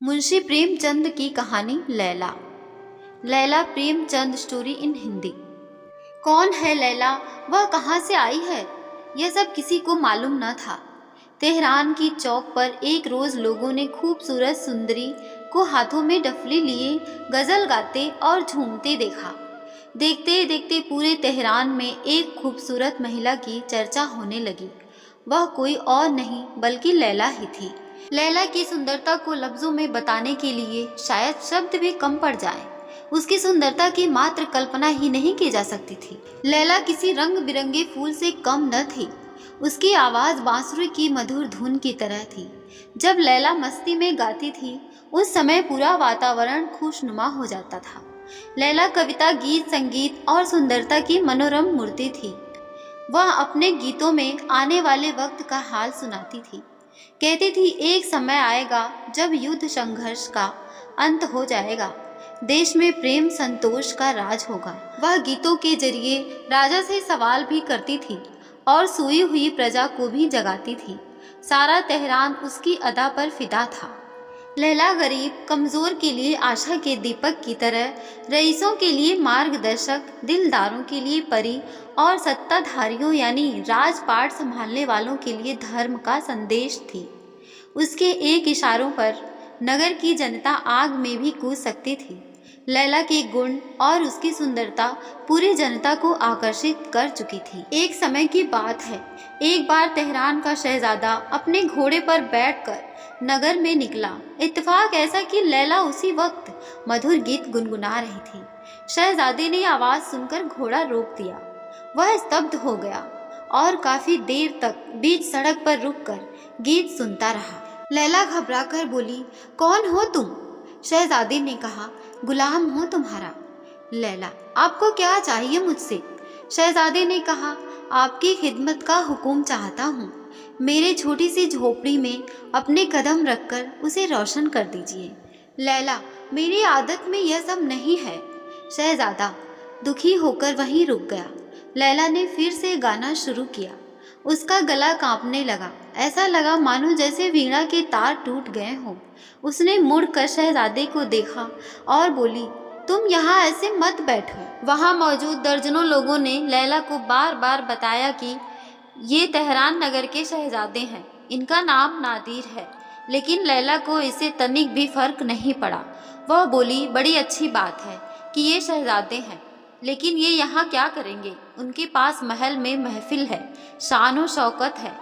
मुंशी प्रेमचंद की कहानी Laila. Laila Premchand story in Hindi. कौन है लैला, वह कहाँ से आई है, यह सब किसी को मालूम न था। तेहरान की चौक पर एक रोज़ लोगों ने खूबसूरत सुंदरी को हाथों में डफली लिए गज़ल गाते और झूमते देखा। देखते देखते पूरे तेहरान में एक खूबसूरत महिला की चर्चा होने लगी। वह कोई और नहीं बल्कि लैला ही थी। लैला की सुंदरता को लफ्ज़ों में बताने के लिए शायद शब्द भी कम पड़ जाए। उसकी सुंदरता की मात्र कल्पना ही नहीं की जा सकती थी। लैला किसी रंग बिरंगे फूल से कम न थी। उसकी आवाज़ बांसुरी की मधुर धुन की तरह थी। जब लैला मस्ती में गाती थी उस समय पूरा वातावरण खुशनुमा हो जाता था। लैला कविता, गीत, संगीत और सुंदरता की मनोरम मूर्ति थी। वह अपने गीतों में आने वाले वक्त का हाल सुनाती थी। कहती थी, एक समय आएगा जब युद्ध संघर्ष का अंत हो जाएगा, देश में प्रेम संतोष का राज होगा। वह गीतों के जरिए राजा से सवाल भी करती थी और सोई हुई प्रजा को भी जगाती थी। सारा तेहरान उसकी अदा पर फिदा था। लैला गरीब कमज़ोर के लिए आशा के दीपक की तरह, रईसों के लिए मार्गदर्शक, दिलदारों के लिए परी और सत्ताधारियों यानी राजपाट संभालने वालों के लिए धर्म का संदेश थी। उसके एक इशारों पर नगर की जनता आग में भी कूद सकती थी। लैला के गुण और उसकी सुंदरता पूरी जनता को आकर्षित कर चुकी थी। एक समय की बात है, एक बार तेहरान का शहजादा अपने घोड़े पर बैठकर नगर में निकला। इत्तेफाक ऐसा कि लैला उसी वक्त मधुर गीत गुनगुना रही थी। शहजादे ने आवाज़ सुनकर घोड़ा रोक दिया। वह स्तब्ध हो गया और काफ़ी देर तक बीच सड़क पर रुककर गीत सुनता रहा। लैला घबराकर बोली, कौन हो तुम? शहजादे ने कहा, गुलाम हूँ तुम्हारा। लैला, आपको क्या चाहिए मुझसे? शहजादे ने कहा, आपकी खिदमत का हुक्म चाहता हूँ। मेरे छोटी सी झोपड़ी में अपने कदम रखकर उसे रोशन कर दीजिए। लैला, मेरी आदत में यह सब नहीं है। शहजादा दुखी होकर वहीं रुक गया। लैला ने फिर से गाना शुरू किया। उसका गला कांपने लगा। ऐसा लगा मानो जैसे वीणा के तार टूट गए हों। उसने मुड़कर शहजादे को देखा और बोली, तुम यहाँ ऐसे मत बैठो। वहाँ मौजूद दर्जनों लोगों ने लैला को बार बार बताया कि ये तेहरान नगर के शहजादे हैं, इनका नाम नादिर है। लेकिन लैला को इससे तनिक भी फर्क नहीं पड़ा। वह बोली, बड़ी अच्छी बात है कि ये शहजादे हैं, लेकिन ये यहाँ क्या करेंगे? उनके पास महल में महफिल है, शान और शौकत है,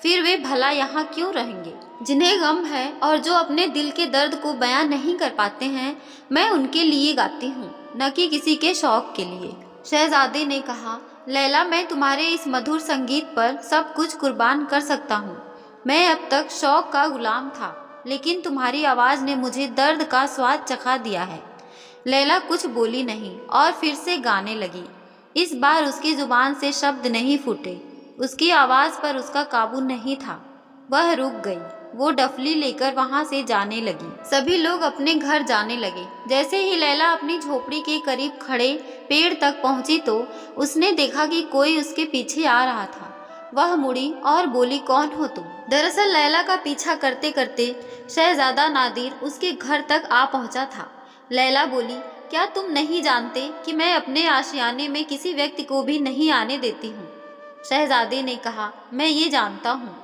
फिर वे भला यहाँ क्यों रहेंगे? जिन्हें गम है और जो अपने दिल के दर्द को बयां नहीं कर पाते हैं, मैं उनके लिए गाती हूँ, न कि किसी के शौक के लिए। शहजादे ने कहा, लैला, मैं तुम्हारे इस मधुर संगीत पर सब कुछ कुर्बान कर सकता हूँ। मैं अब तक शौक का गुलाम था, लेकिन तुम्हारी आवाज़ ने मुझे दर्द का स्वाद चखा दिया है। लैला कुछ बोली नहीं और फिर से गाने लगी। इस बार उसकी जुबान से शब्द नहीं फूटे। उसकी आवाज़ पर उसका काबू नहीं था। वह रुक गई। वो डफली लेकर वहाँ से जाने लगी। सभी लोग अपने घर जाने लगे। जैसे ही लैला अपनी झोपड़ी के करीब खड़े पेड़ तक पहुँची तो उसने देखा कि कोई उसके पीछे आ रहा था। वह मुड़ी और बोली, कौन हो तुम? दरअसल लैला का पीछा करते करते शहजादा नादिर उसके घर तक आ पहुँचा था। लैला बोली, क्या तुम नहीं जानते कि मैं अपने आशियाने में किसी व्यक्ति को भी नहीं आने देती हूँ? शहजादे ने कहा, मैं ये जानता हूँ।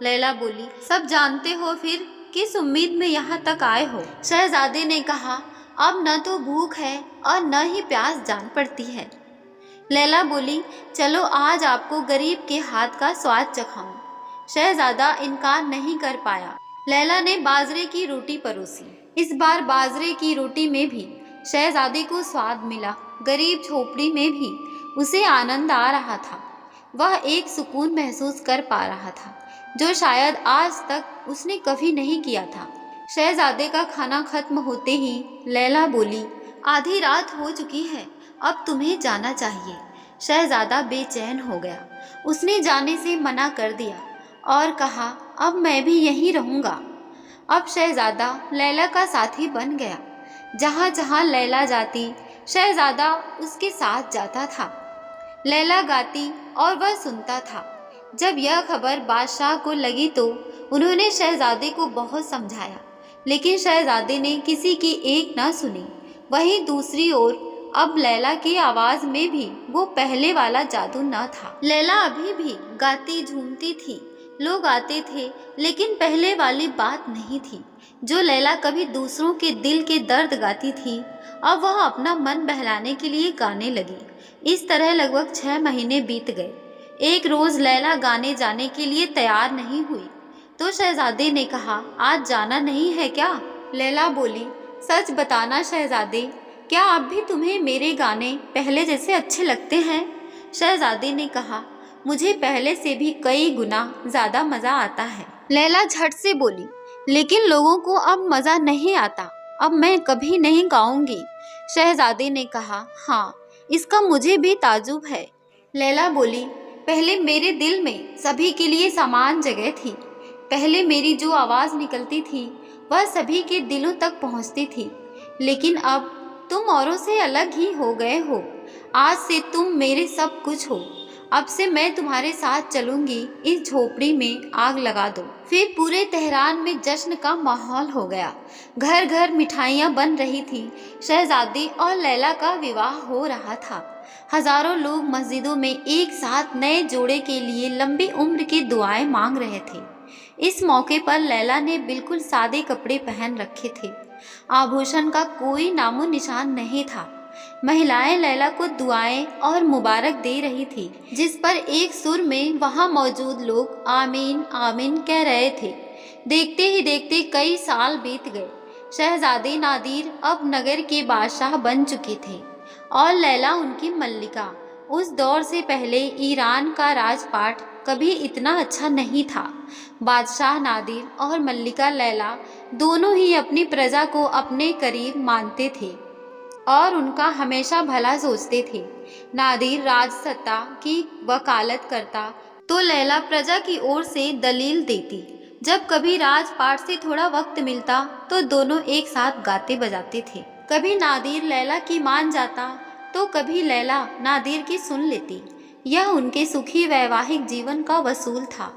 लैला बोली, सब जानते हो, फिर किस उम्मीद में यहाँ तक आए हो? शहजादे ने कहा, अब न तो भूख है और न ही प्यास जान पड़ती है। लैला बोली, चलो आज आपको गरीब के हाथ का स्वाद चखाऊं। शहजादा इनकार नहीं कर पाया। लैला ने बाजरे की रोटी परोसी। इस बार बाजरे की रोटी में भी शहजादे को स्वाद मिला। गरीब झोपड़ी में भी उसे आनंद आ रहा था। वह एक सुकून महसूस कर पा रहा था जो शायद आज तक उसने कभी नहीं किया था। शहजादे का खाना खत्म होते ही लैला बोली, आधी रात हो चुकी है, अब तुम्हें जाना चाहिए। शहजादा बेचैन हो गया। उसने जाने से मना कर दिया और कहा, अब मैं भी यहीं रहूँगा। अब शहजादा लैला का साथी बन गया। जहाँ जहाँ लैला जाती शहजादा उसके साथ जाता था। लैला गाती और वह सुनता था। जब यह खबर बादशाह को लगी तो उन्होंने शहजादे को बहुत समझाया। लेकिन शहजादे ने किसी की एक ना सुनी। वहीं दूसरी ओर अब लैला की आवाज में भी वो पहले वाला जादू न था। लैला अभी भी गाती झूमती थी, लोग आते थे, लेकिन पहले वाली बात नहीं थी। जो लैला कभी दूसरों के दिल के दर्द गाती थी, अब वह अपना मन बहलाने के लिए गाने लगी। इस तरह लगभग 6 महीने बीत गए। एक रोज लैला गाने जाने के लिए तैयार नहीं हुई, तो शहजादे ने कहा, आज जाना नहीं है क्या? लैला बोली, सच बताना शहजादे, क्या अब भी तुम्हें मेरे गाने पहले जैसे अच्छे लगते हैं? शहजादे ने कहा, मुझे पहले से भी कई गुना ज्यादा मजा आता है। लैला झट से बोली, लेकिन लोगों को अब मजा नहीं आता, अब मैं कभी नहीं गाऊंगी। शहजादे ने कहा, हाँ, इसका मुझे भी ताजुब है। लैला बोली, पहले मेरे दिल में सभी के लिए समान जगह थी। पहले मेरी जो आवाज निकलती थी वह सभी के दिलों तक पहुंचती थी, लेकिन अब तुम औरों से अलग ही हो गए हो। आज से तुम मेरे सब कुछ हो। अब से मैं तुम्हारे साथ चलूंगी, इस झोपड़ी में आग लगा दो। फिर पूरे तेहरान में जश्न का माहौल हो गया। घर घर मिठाइयाँ बन रही थी। शहजादी और लैला का विवाह हो रहा था। हजारों लोग मस्जिदों में एक साथ नए जोड़े के लिए लंबी उम्र की दुआएं मांग रहे थे। इस मौके पर लैला ने बिल्कुल सादे कपड़े पहन रखे थे। आभूषण का कोई नामो निशान नहीं था। महिलाएं लैला को दुआएं और मुबारक दे रही थी, जिस पर एक सुर में वहां मौजूद लोग आमीन आमीन कह रहे थे। देखते ही देखते कई साल बीत गए। शहजादे नादिर अब नगर के बादशाह बन चुके थे और लैला उनकी मल्लिका। उस दौर से पहले ईरान का राजपाट कभी इतना अच्छा नहीं था। बादशाह नादिर और मल्लिका लैला दोनों ही अपनी प्रजा को अपने करीब मानते थे और उनका हमेशा भला सोचते थे। नादिर राजसत्ता की वकालत करता तो लैला प्रजा की ओर से दलील देती। जब कभी राजपाट से थोड़ा वक्त मिलता तो दोनों एक साथ गाते बजाते थे। कभी नादिर लैला की मान जाता तो कभी लैला नादिर की सुन लेती। यह उनके सुखी वैवाहिक जीवन का वसूल था।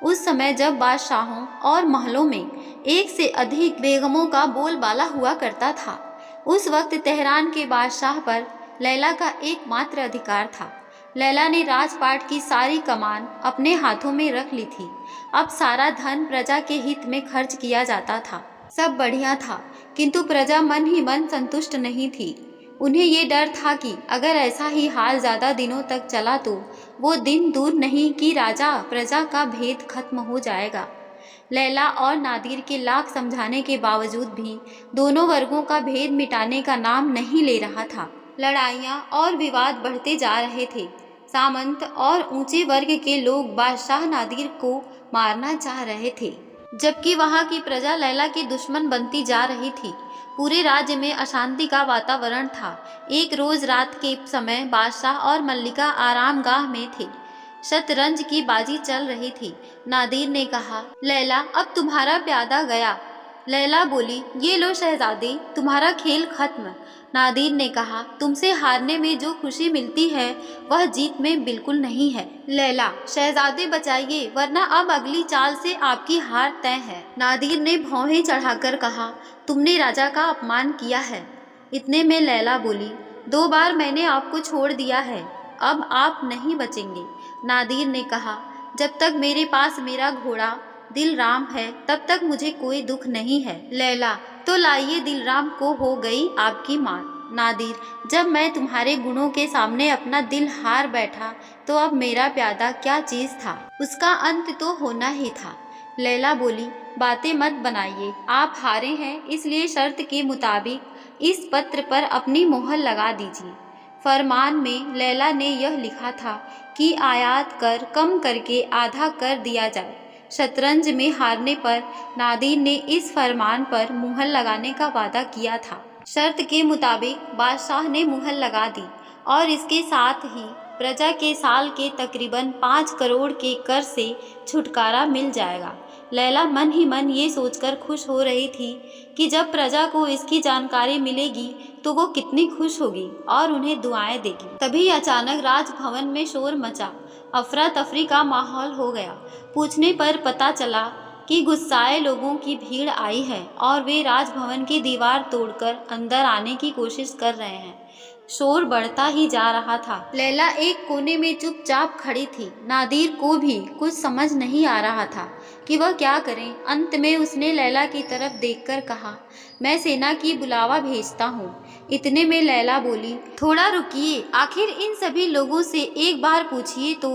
उस समय जब बादशाहों और महलों में एक से अधिक बेगमों का बोलबाला हुआ करता था, उस वक्त तेहरान के बादशाह पर लैला का एकमात्र अधिकार था। लैला ने राजपाट की सारी कमान अपने हाथों में रख ली थी। अब सारा धन प्रजा के हित में खर्च किया जाता था। सब बढ़िया था, किंतु प्रजा मन ही मन संतुष्ट नहीं थी। उन्हें ये डर था कि अगर ऐसा ही हाल ज्यादा दिनों तक चला तो वो दिन दूर नहीं कि राजा प्रजा का भेद खत्म हो जाएगा। लैला और नादिर के लाख समझाने के बावजूद भी दोनों वर्गों का भेद मिटाने का नाम नहीं ले रहा था। लड़ाइयाँ और विवाद बढ़ते जा रहे थे। सामंत और ऊंचे वर्ग के लोग बादशाह नादिर को मारना चाह रहे थे, जबकि वहाँ की प्रजा लैला की दुश्मन बनती जा रही थी। पूरे राज्य में अशांति का वातावरण था। एक रोज रात के समय बादशाह और मल्लिका आरामगाह में थे। शतरंज की बाजी चल रही थी। नादिर ने कहा, लैला, अब तुम्हारा प्यादा गया। लैला बोली, ये लो शहजादे, तुम्हारा खेल खत्म। नादिर ने कहा, तुमसे हारने में जो खुशी मिलती है वह जीत में बिल्कुल नहीं है। लैला, शहजादे बचाइए, वरना अब अगली चाल से आपकी हार तय है। नादिर ने भौहें चढ़ाकर कहा, तुमने राजा का अपमान किया है। इतने में लैला बोली, 2 बार मैंने आपको छोड़ दिया है, अब आप नहीं बचेंगे। नादिर ने कहा, जब तक मेरे पास मेरा घोड़ा दिलराम है तब तक मुझे कोई दुख नहीं है। लैला, तो लाइए, दिलराम को हो गई आपकी मार। नादिर, जब मैं तुम्हारे गुणों के सामने अपना दिल हार बैठा तो अब मेरा प्यादा क्या चीज था, उसका अंत तो होना ही था। लैला बोली, बातें मत बनाइए, आप हारे हैं, इसलिए शर्त के मुताबिक इस पत्र पर अपनी मोहर लगा दीजिए। फरमान में लैला ने यह लिखा था कि आयात कर कम करके आधा कर दिया जाए। शतरंज में हारने पर नादिर ने इस फरमान पर मुहर लगाने का वादा किया था। शर्त के मुताबिक बादशाह ने मुहर लगा दी और इसके साथ ही प्रजा के साल के तकरीबन 5 करोड़ के कर से छुटकारा मिल जाएगा। लैला मन ही मन ये सोचकर खुश हो रही थी कि जब प्रजा को इसकी जानकारी मिलेगी तो वो कितनी खुश होगी और उन्हें दुआएं देगी। तभी अचानक राजभवन में शोर मचा। अफरा तफरी का माहौल हो गया। पूछने पर पता चला कि गुस्साए लोगों की भीड़ आई है और वे राजभवन की दीवार तोड़कर अंदर आने की कोशिश कर रहे हैं। शोर बढ़ता ही जा रहा था। लैला एक कोने में चुपचाप खड़ी थी। नादिर को भी कुछ समझ नहीं आ रहा था कि वह क्या करे। अंत में उसने लैला की तरफ देखकर कहा, मैं सेना की बुलावा भेजता हूँ। इतने में लैला बोली, थोड़ा रुकिए, आखिर इन सभी लोगों से एक बार पूछिए तो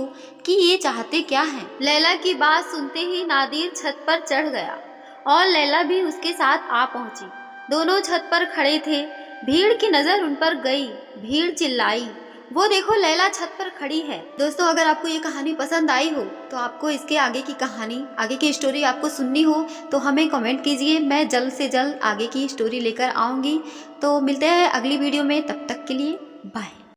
कि ये चाहते क्या हैं। लैला की बात सुनते ही नादिर छत पर चढ़ गया और लैला भी उसके साथ आ पहुंची। दोनों छत पर खड़े थे। भीड़ की नज़र उन पर गई। भीड़ चिल्लाई, वो देखो लैला छत पर खड़ी है। दोस्तों, अगर आपको ये कहानी पसंद आई हो तो आपको इसके आगे की कहानी, आगे की स्टोरी आपको सुननी हो तो हमें कमेंट कीजिए। मैं जल्द से जल्द आगे की स्टोरी लेकर आऊँगी। तो मिलते हैं अगली वीडियो में, तब तक के लिए बाय।